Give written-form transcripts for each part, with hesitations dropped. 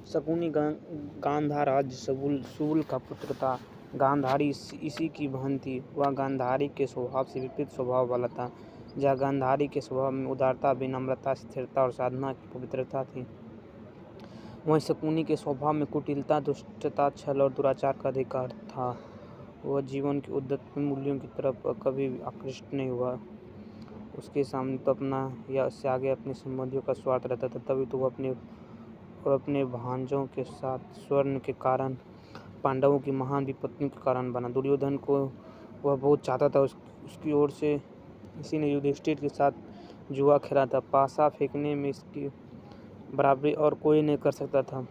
शकुनी गांधार राज्य शूल का पुत्र था। गांधारी इसी की बहन थी। वह गांधारी के स्वभाव से विपरीत स्वभाव वाला था। जहाँ गांधारी के स्वभाव में उदारता, विनम्रता, स्थिरता और साधना की पवित्रता थी, वहीं शकुनी के स्वभाव में कुटिलता, दुष्टता, छल और दुराचार का अधिकार था। वह जीवन के उदात्त मूल्यों की तरफ कभी भी आकृष्ट नहीं हुआ। उसके सामने तो अपना या उससे आगे अपने संबंधियों का स्वार्थ रहता था। तभी तो वह अपने भांजों के साथ स्वर्ण के कारण पांडवों की महान विपत्तियों के कारण बना। दुर्योधन को वह बहुत चाहता था। उसकी ओर से इसी ने युधिष्ठिर के साथ जुआ खेला था। पासा फेंकने में इसकी बराबरी और कोई नहीं कर सकता था।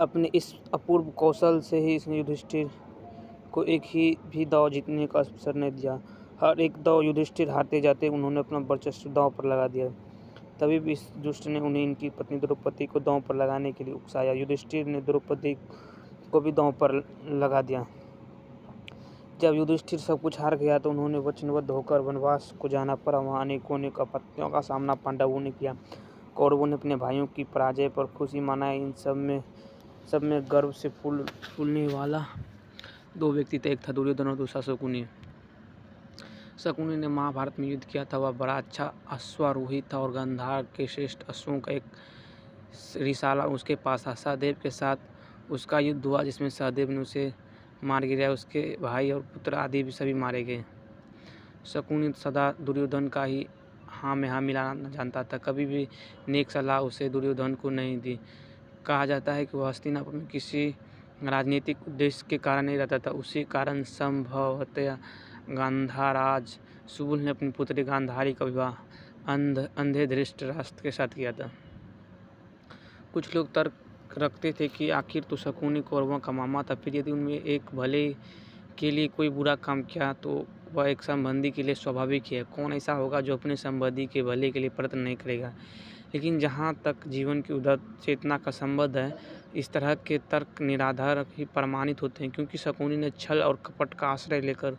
अपने इस अपूर्व कौशल से ही इसने युधिष्ठिर को एक ही भी दांव जीतने का अवसर नहीं दिया। हर एक दांव युधिष्ठिर हारते जाते उन्होंने अपना वर्चस्व दांव पर लगा दिया। तभी भी इस दुष्ट ने उन्हें इनकी पत्नी द्रौपदी को दांव पर लगाने के लिए उकसाया। युधिष्ठिर ने द्रौपदी को भी दांव पर लगा दिया। जब युधिष्ठिर सब कुछ हार गया तो उन्होंने वचनबद्ध होकर वनवास को जाना पड़ा। वहाँ अनेक आपत्तियों का सामना पांडवों ने किया। कौरवों ने अपने भाइयों की पराजय पर खुशी मनाई। इन सब में गर्व से फूलने वाला दो व्यक्ति थे। एक था दुर्योधन और दूसरा शकुनी। शकुनी ने महाभारत में युद्ध किया था। वह बड़ा अच्छा अश्वारोही था और गांधार के श्रेष्ठ अश्वों का एक रिसाला उसके पास था। सहदेव के साथ उसका युद्ध हुआ, जिसमें सहदेव ने उसे मार गिराया। उसके भाई और पुत्र आदि भी सभी मारे गए। शकुनी सदा दुर्योधन का ही हाँ में हाँ मिलाना जानता था। कभी भी नेक सलाह उसे दुर्योधन को नहीं दी। कहा जाता है कि वह हस्तिनापुर में किसी राजनीतिक उद्देश्य के कारण नहीं रहता था। उसी कारण संभवतः गांधाराज शूल ने अपनी पुत्री गांधारी का विवाह अंधे धृतराष्ट्र के साथ किया था। कुछ लोग तर्क रखते थे कि आखिर तो शकुनी कौरवों का मामा था। फिर यदि उनमें एक भले के लिए कोई बुरा काम किया तो वह एक संबंधी के लिए स्वाभाविक है। कौन ऐसा होगा जो अपने संबंधी के भले के लिए प्रयत्न नहीं करेगा। लेकिन जहाँ तक जीवन की उदात्त चेतना का संबंध है, इस तरह के तर्क निराधार ही प्रमाणित होते हैं, क्योंकि शकुनी ने छल और कपट का आश्रय लेकर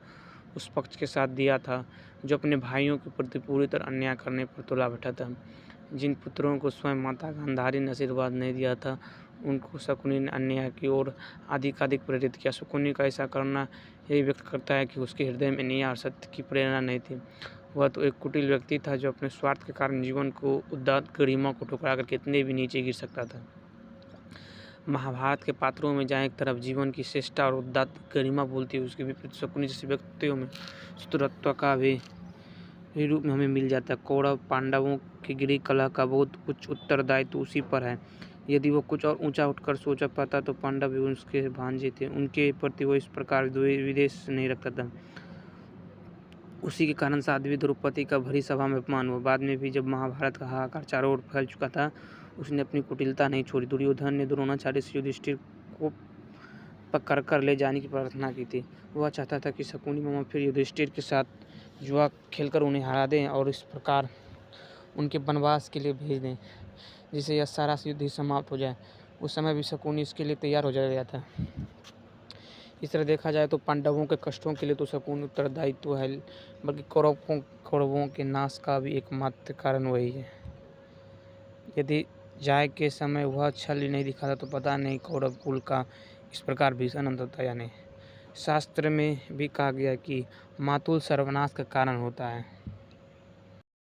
उस पक्ष के साथ दिया था जो अपने भाइयों के प्रति पूरी तरह अन्याय करने पर तुला बैठा था। जिन पुत्रों को स्वयं माता गांधारी ने आशीर्वाद नहीं दिया था, उनको शकुनी ने अन्याय की ओर अधिकाधिक प्रेरित किया। शकुनी का ऐसा करना यही व्यक्त करता है कि उसके हृदय में न्याय और सत्य की प्रेरणा नहीं थी। वह तो एक कुटिल व्यक्ति था जो अपने स्वार्थ के कारण जीवन को उदात्त गरिमा को ठुकरा कर कितने भी नीचे गिर सकता था। महाभारत के पात्रों में जहाँ एक तरफ जीवन की श्रेष्ठता और उदात्त गरिमा बोलती है, उसके विपरीत शकुनी जैसे व्यक्तियों में चतुरत्व का भी रूप में हमें मिल जाता है। कौरव पांडवों की गृह कलह का बहुत कुछ उत्तरदायित्व उसी पर है। यदि वो कुछ और ऊंचा उठकर सोच पाता तो पांडव भी उसके भांजे थे, उनके प्रति वो इस प्रकार विदेश नहीं रखता था। उसी के कारण साध्वी द्रौपदी का भरी सभा में अपमान हुआ। बाद में भी जब महाभारत का हाहाकार चारों ओर फैल चुका था, उसने अपनी कुटिलता नहीं छोड़ी। दुर्योधन ने द्रोणाचार्य से युधिष्ठिर को पकड़ कर ले जाने की प्रार्थना की थी। वह चाहता था कि शकुनी मामा फिर युधिष्ठिर के साथ जुआ खेलकर उन्हें हरा दें और इस प्रकार उनके वनवास के लिए भेज दें, जिससे यह सारा युद्ध ही समाप्त हो जाए। उस समय भी शकुनी इसके लिए तैयार हो गया था। इस तरह देखा जाए तो पांडवों के कष्टों के लिए तो शकुनी उत्तरदायित्व है, बल्कि कौरवों के नाश का भी एकमात्र कारण वही है। यदि जाय के समय वह छल ही नहीं दिखाता तो पता नहीं कौरव कुल का इस प्रकार भीषण अंत होता या नहीं। शास्त्र में भी कहा गया कि मातुल सर्वनाश का कारण होता है।